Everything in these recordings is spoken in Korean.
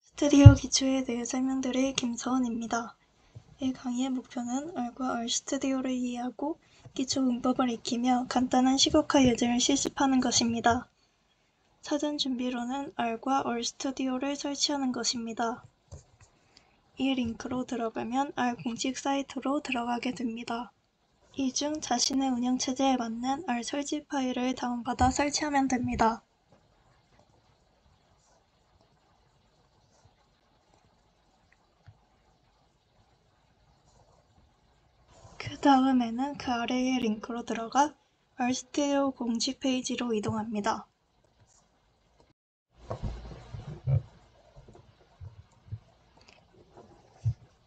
스튜디오 기초에 대해 설명드릴 김서원입니다. 이 강의의 목표는 R과 R 스튜디오를 이해하고 기초 문법을 익히며 간단한 시국화 예제를 실습하는 것입니다. 사전 준비로는 R과 R 스튜디오를 설치하는 것입니다. 이 링크로 들어가면 R 공식 사이트로 들어가게 됩니다. 이 중 자신의 운영체제에 맞는 R 설치 파일을 다운받아 설치하면 됩니다. 그 다음에는 그 아래의 링크로 들어가 RStudio 공식 페이지로 이동합니다.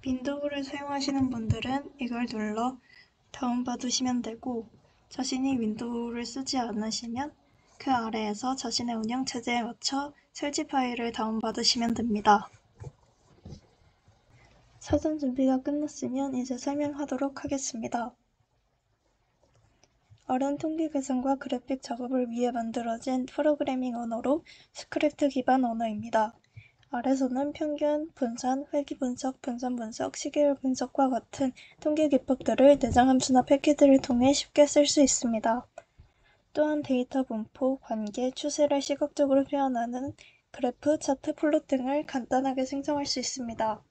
윈도우를 사용하시는 분들은 이걸 눌러 다운받으시면 되고, 자신이 윈도우를 쓰지 않으시면 그 아래에서 자신의 운영체제에 맞춰 설치 파일을 다운받으시면 됩니다. 사전 준비가 끝났으면 이제 설명하도록 하겠습니다. R은 통계 계산과 그래픽 작업을 위해 만들어진 프로그래밍 언어로 스크립트 기반 언어입니다. R에서는 평균, 분산, 회귀 분석, 분산 분석, 시계열 분석과 같은 통계 기법들을 내장 함수나 패키지를 통해 쉽게 쓸 수 있습니다. 또한 데이터 분포, 관계, 추세를 시각적으로 표현하는 그래프, 차트, 플롯 등을 간단하게 생성할 수 있습니다.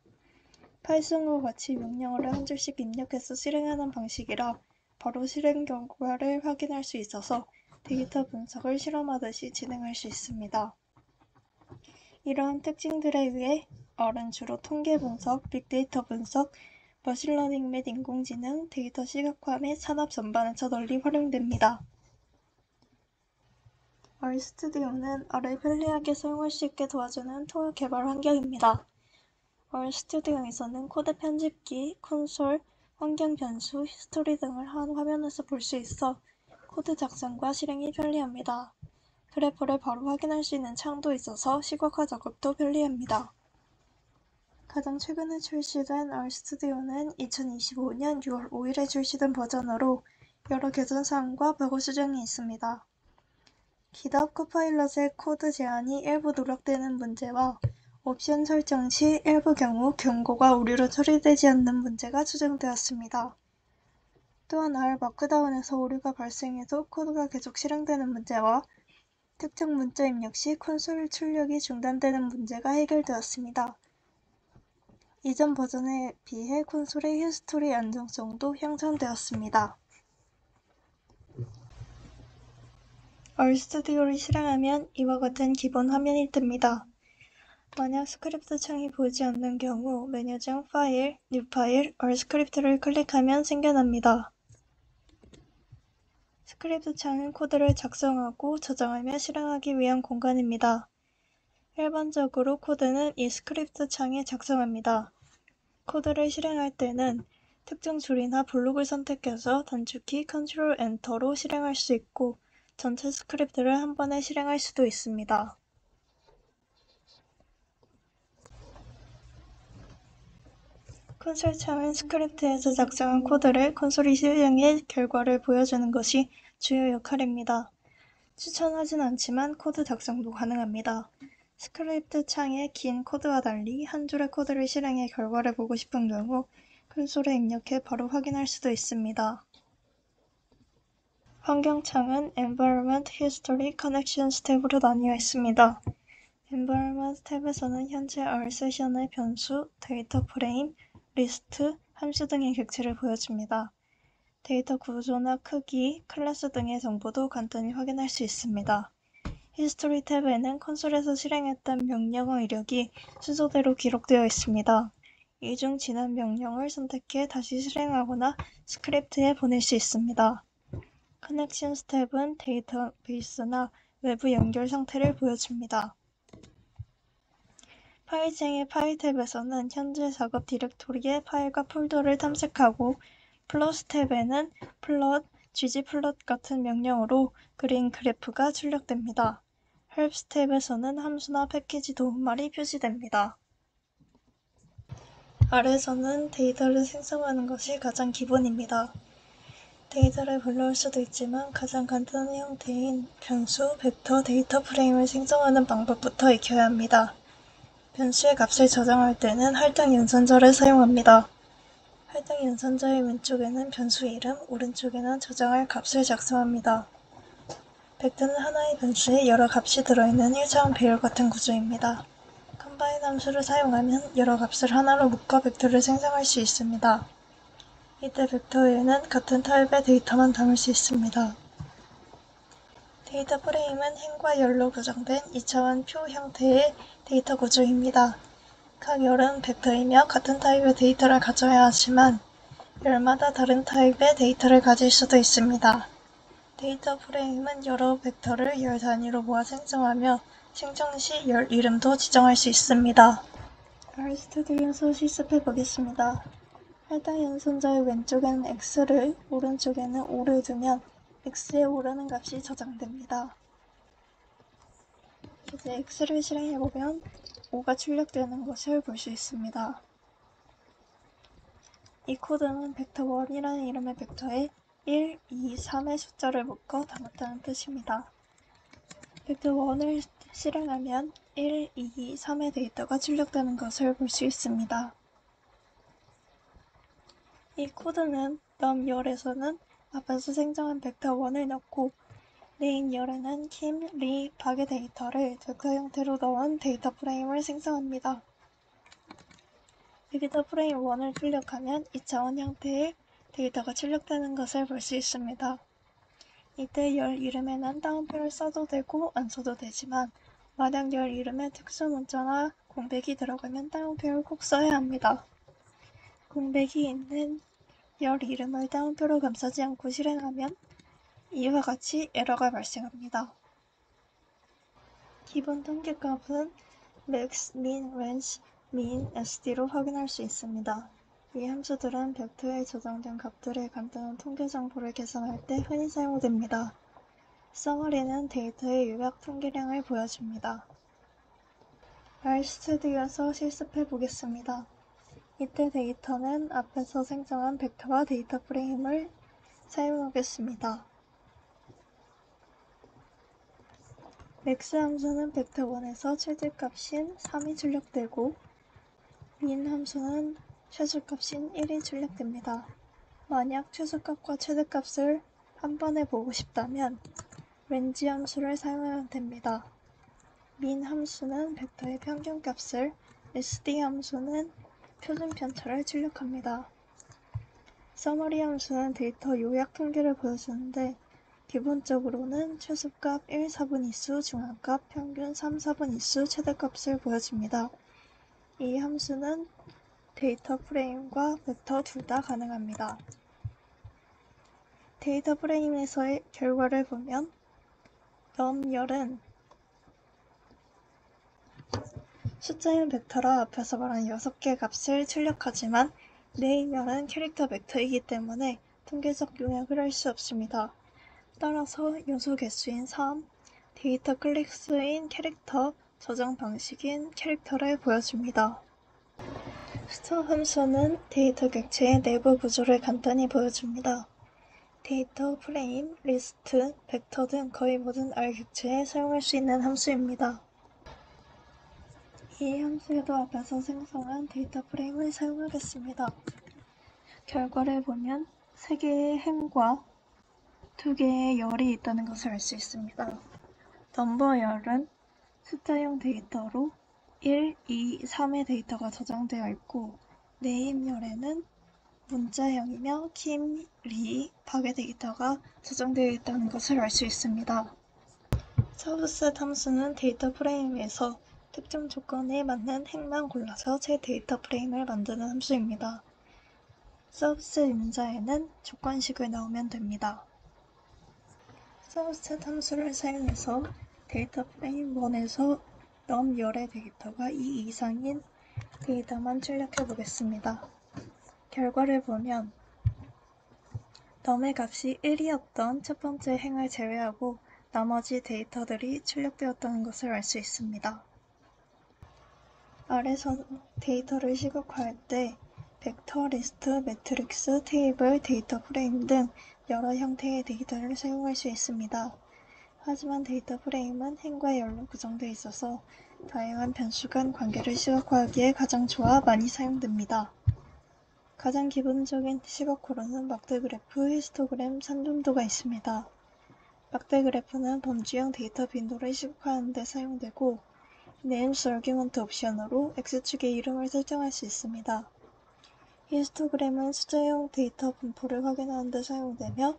파이썬과 같이 명령어를 한 줄씩 입력해서 실행하는 방식이라 바로 실행 결과를 확인할 수 있어서 데이터 분석을 실험하듯이 진행할 수 있습니다. 이러한 특징들에 의해 R은 주로 통계 분석, 빅데이터 분석, 머신러닝 및 인공지능, 데이터 시각화 및 산업 전반에서 널리 활용됩니다. RStudio는 R을 편리하게 사용할 수 있게 도와주는 툴 개발 환경입니다. RStudio에서는 코드 편집기, 콘솔, 환경 변수, 히스토리 등을 한 화면에서 볼 수 있어 코드 작성과 실행이 편리합니다. 그래프를 바로 확인할 수 있는 창도 있어서 시각화 작업도 편리합니다. 가장 최근에 출시된 RStudio는 2025년 6월 5일에 출시된 버전으로 여러 개선 사항과 버그 수정이 있습니다. GitHub 코파일럿의 코드 제한이 일부 누락되는 문제와 옵션 설정 시 일부 경우 경고가 오류로 처리되지 않는 문제가 수정되었습니다. 또한 R 마크다운에서 오류가 발생해도 코드가 계속 실행되는 문제와 특정 문자 입력 시 콘솔 출력이 중단되는 문제가 해결되었습니다. 이전 버전에 비해 콘솔의 히스토리 안정성도 향상되었습니다. RStudio를 실행하면 이와 같은 기본 화면이 뜹니다. 만약 스크립트 창이 보이지 않는 경우 메뉴 중 파일, 뉴 파일, RScript를 클릭하면 생겨납니다. 스크립트 창은 코드를 작성하고 저장하며 실행하기 위한 공간입니다. 일반적으로 코드는 이 스크립트 창에 작성합니다. 코드를 실행할 때는 특정 줄이나 블록을 선택해서 단축키 Ctrl Enter로 실행할 수 있고 전체 스크립트를 한 번에 실행할 수도 있습니다. 콘솔 창은 스크립트에서 작성한 코드를 콘솔이 실행해 결과를 보여주는 것이 주요 역할입니다. 추천하진 않지만 코드 작성도 가능합니다. 스크립트 창의 긴 코드와 달리 한 줄의 코드를 실행해 결과를 보고 싶은 경우 콘솔에 입력해 바로 확인할 수도 있습니다. 환경창은 Environment, History, Connections 탭으로 나뉘어 있습니다. Environment 탭에서는 현재 R 세션의 변수, 데이터 프레임, 리스트, 함수 등의 객체를 보여줍니다. 데이터 구조나 크기, 클래스 등의 정보도 간단히 확인할 수 있습니다. 히스토리 탭에는 콘솔에서 실행했던 명령어 이력이 순서대로 기록되어 있습니다. 이 중 지난 명령을 선택해 다시 실행하거나 스크립트에 보낼 수 있습니다. Connections 탭은 데이터베이스나 외부 연결 상태를 보여줍니다. 파일창의 파일 탭에서는 현재 작업 디렉토리의 파일과 폴더를 탐색하고 플러스 탭에는 플롯, ggplot 같은 명령어로 그린 그래프가 출력됩니다. 헬프스 탭에서는 함수나 패키지 도움말이 표시됩니다. R에서는 데이터를 생성하는 것이 가장 기본입니다. 데이터를 불러올 수도 있지만 가장 간단한 형태인 변수, 벡터, 데이터 프레임을 생성하는 방법부터 익혀야 합니다. 변수의 값을 저장할 때는 할당 연산자를 사용합니다. 할당 연산자의 왼쪽에는 변수 이름, 오른쪽에는 저장할 값을 작성합니다. 벡터는 하나의 변수에 여러 값이 들어있는 1차원 배열 같은 구조입니다. 컴바인 함수를 사용하면 여러 값을 하나로 묶어 벡터를 생성할 수 있습니다. 이때 벡터에는 같은 타입의 데이터만 담을 수 있습니다. 데이터 프레임은 행과 열로 구성된 2차원 표 형태의 데이터 구조입니다. 각 열은 벡터이며 같은 타입의 데이터를 가져야 하지만 열마다 다른 타입의 데이터를 가질 수도 있습니다. 데이터 프레임은 여러 벡터를 열 단위로 모아 생성하며 생성 시 열 이름도 지정할 수 있습니다. RStudi오에서 실습해 보겠습니다. 할당 연산자의 왼쪽에는 x를, 오른쪽에는 5를 두면 x에 오르는 값이 저장됩니다. 이제 x를 실행해보면 5가 출력되는 것을 볼 수 있습니다. 이 코드는 벡터1이라는 이름의 벡터에 1, 2, 3의 숫자를 묶어 담았다는 뜻입니다. 벡터1을 실행하면 1, 2, 3의 데이터가 출력되는 것을 볼 수 있습니다. 이 코드는 다음 열에서는 앞에서 생성한 벡터1을 넣고 메인 열에는 킴, 리, 박의 데이터를 벡터 형태로 넣은 데이터 프레임을 생성합니다. 데이터 프레임 1을 출력하면 2차원 형태의 데이터가 출력되는 것을 볼 수 있습니다. 이때 열 이름에는 따옴표를 써도 되고 안 써도 되지만 만약 열 이름에 특수 문자나 공백이 들어가면 따옴표를 꼭 써야 합니다. 공백이 있는 열 이름을 따옴표로 감싸지 않고 실행하면 이와 같이 에러가 발생합니다. 기본 통계값은 max, min, range, min, sd로 확인할 수 있습니다. 이 함수들은 벡터에 저장된 값들의 간단한 통계 정보를 계산할 때 흔히 사용됩니다. summary는 데이터의 요약 통계량을 보여줍니다. RStudi오에서 실습해 보겠습니다. 이때 데이터는 앞에서 생성한 벡터와 데이터 프레임을 사용하겠습니다. max 함수는 벡터1에서 최대값인 3이 출력되고 min 함수는 최소값인 1이 출력됩니다. 만약 최소값과 최대값을 한 번에 보고 싶다면 range 함수를 사용하면 됩니다. min 함수는 벡터의 평균값을, sd 함수는 표준 편차를 출력합니다. summary 함수는 데이터 요약 통계를 보여주는데 기본적으로는 최소값 1, 4분위수, 중앙값, 평균 3, 4분위수, 최대값을 보여줍니다. 이 함수는 데이터 프레임과 벡터 둘 다 가능합니다. 데이터 프레임에서의 결과를 보면 넘열은 숫자형 벡터라 앞에서 말한 6개 값을 출력하지만 네임열은 캐릭터 벡터이기 때문에 통계적 요약을 할 수 없습니다. 따라서 요소 개수인 3, 데이터 클릭수인 캐릭터, 저장 방식인 캐릭터를 보여줍니다. 스터 함수는 데이터 객체의 내부 구조를 간단히 보여줍니다. 데이터, 프레임, 리스트, 벡터 등 거의 모든 R 객체에 사용할 수 있는 함수입니다. 이 함수에도 앞에서 생성한 데이터 프레임을 사용하겠습니다. 결과를 보면 3개의 행과 2개의 열이 있다는 것을 알 수 있습니다. 넘버 열은 숫자형 데이터로 1, 2, 3의 데이터가 저장되어 있고 네임 열에는 문자형이며 킴, 리, 박의 데이터가 저장되어 있다는 것을 알 수 있습니다. 서브셋 함수는 데이터 프레임에서 특정 조건에 맞는 행만 골라서 새 데이터 프레임을 만드는 함수입니다. 서브셋 문자에는 조건식을 넣으면 됩니다. 서브셋 함수를 사용해서 데이터 프레임 1에서 넘열의 데이터가 2 이상인 데이터만 출력해 보겠습니다. 결과를 보면 넘의 값이 1이었던 첫 번째 행을 제외하고 나머지 데이터들이 출력되었다는 것을 알 수 있습니다. 아래서 데이터를 시각화할 때 벡터, 리스트, 매트릭스, 테이블, 데이터 프레임 등 여러 형태의 데이터를 사용할 수 있습니다. 하지만 데이터 프레임은 행과 열로 구성되어 있어서 다양한 변수 간 관계를 시각화하기에 가장 좋아 많이 사용됩니다. 가장 기본적인 시각화로는 막대 그래프, 히스토그램, 산점도가 있습니다. 막대 그래프는 범주형 데이터 빈도를 시각화하는 데 사용되고 Names Argument 옵션으로 X축의 이름을 설정할 수 있습니다. 히스토그램은 숫자형 데이터 분포를 확인하는 데 사용되며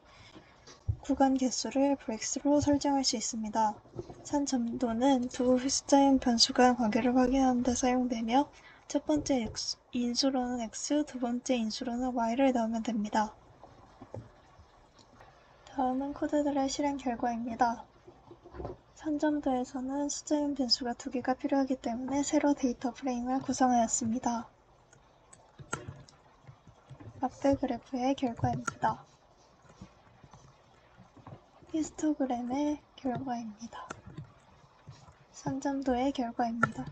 구간 개수를 브렉스로 설정할 수 있습니다. 산점도는 두 숫자형 변수 간 관계를 확인하는 데 사용되며 첫 번째 인수로는 x, 두 번째 인수로는 y를 넣으면 됩니다. 다음은 코드들의 실행 결과입니다. 산점도에서는 숫자형 변수가 2개가 필요하기 때문에 세로 데이터 프레임을 구성하였습니다. 막대 그래프의 결과입니다. 히스토그램의 결과입니다. 산점도의 결과입니다.